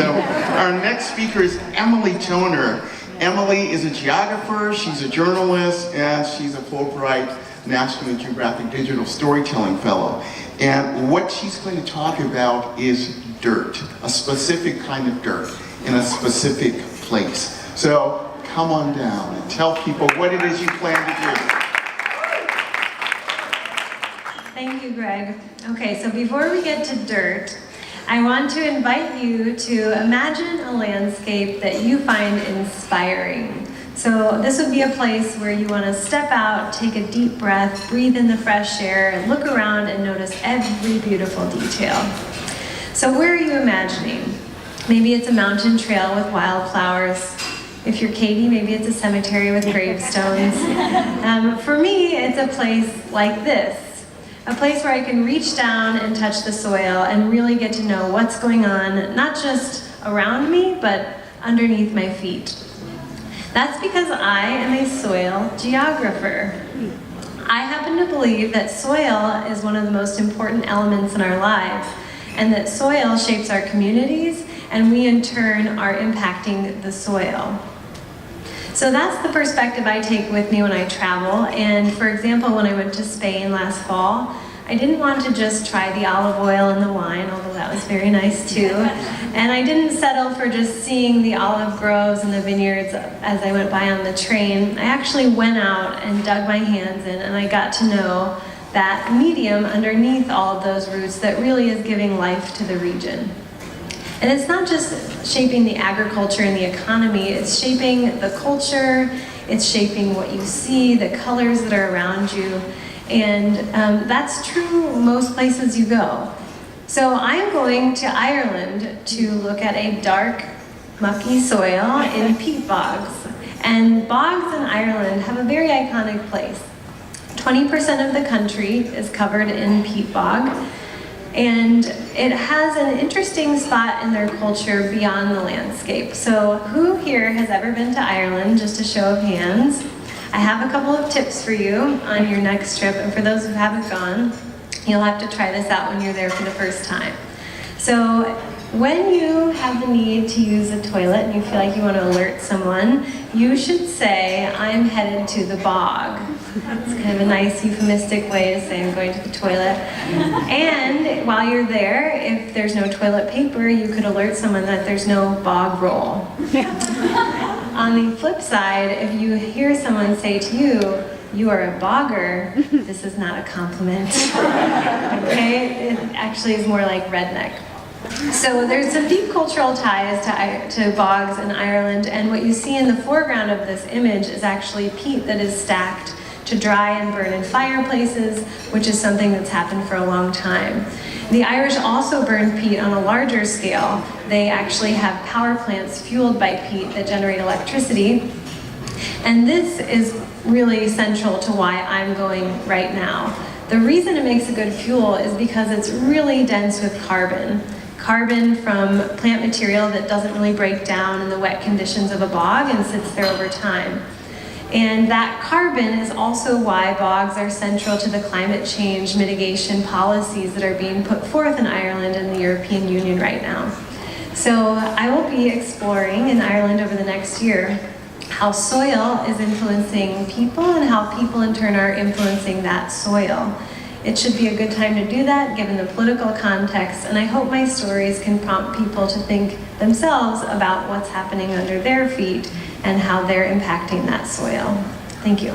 So our next speaker is Emily Toner. Emily is a geographer, she's a journalist, and she's a Fulbirght-National Geographic Digital Storytelling Fellow. And what she's going to talk about is dirt, a specific kind of dirt in a specific place. So come on down and tell people what it is you plan to do. Thank you, Greg. Okay, so before we get to dirt, I want to invite you to imagine a landscape that you find inspiring. So this would be a place where you want to step out, take a deep breath, breathe in the fresh air, and look around and notice every beautiful detail. So where are you imagining? Maybe it's a mountain trail with wildflowers. If you're Katie, maybe it's a cemetery with gravestones. For me, it's a place like this. A place where I can reach down and touch the soil and really get to know what's going on, not just around me, but underneath my feet. That's because I am a soil geographer. I happen to believe that soil is one of the most important elements in our lives, and that soil shapes our communities, and we in turn are impacting the soil. So that's the perspective I take with me when I travel. And for example, when I went to Spain last fall, I didn't want to just try the olive oil and the wine, although that was very nice too. And I didn't settle for just seeing the olive groves and the vineyards as I went by on the train. I actually went out and dug my hands in, and I got to know that medium underneath all of those roots that really is giving life to the region. And it's not just shaping the agriculture and the economy, it's shaping the culture, it's shaping what you see, the colors that are around you, and that's true most places you go. So I'm going to Ireland to look at a dark, mucky soil in peat bogs. And bogs in Ireland have a very iconic place. 20% of the country is covered in peat bog. And it has an interesting spot in their culture beyond the landscape. So who here has ever been to Ireland? Just a show of hands. I have a couple of tips for you on your next trip, and for those who haven't gone, you'll have to try this out when you're there for the first time. So when you have the need to use a toilet and you feel like you want to alert someone, you should say, I'm headed to the bog. It's kind of a nice euphemistic way to say I'm going to the toilet. And while you're there, if there's no toilet paper, you could alert someone that there's no bog roll. On the flip side, if you hear someone say to you, you are a bogger, this is not a compliment. Okay? It actually is more like redneck. So there's some deep cultural ties to bogs in Ireland, and what you see in the foreground of this image is actually peat that is stacked to dry and burn in fireplaces, which is something that's happened for a long time. The Irish also burn peat on a larger scale. They actually have power plants fueled by peat that generate electricity. And this is really central to why I'm going right now. The reason it makes a good fuel is because it's really dense with carbon. Carbon from plant material that doesn't really break down in the wet conditions of a bog and sits there over time. And that carbon is also why bogs are central to the climate change mitigation policies that are being put forth in Ireland and the European Union right now. So I will be exploring in Ireland over the next year how soil is influencing people and how people in turn are influencing that soil. It should be a good time to do that given the political context, and I hope my stories can prompt people to think themselves about what's happening under their feet and how they're impacting that soil. Thank you.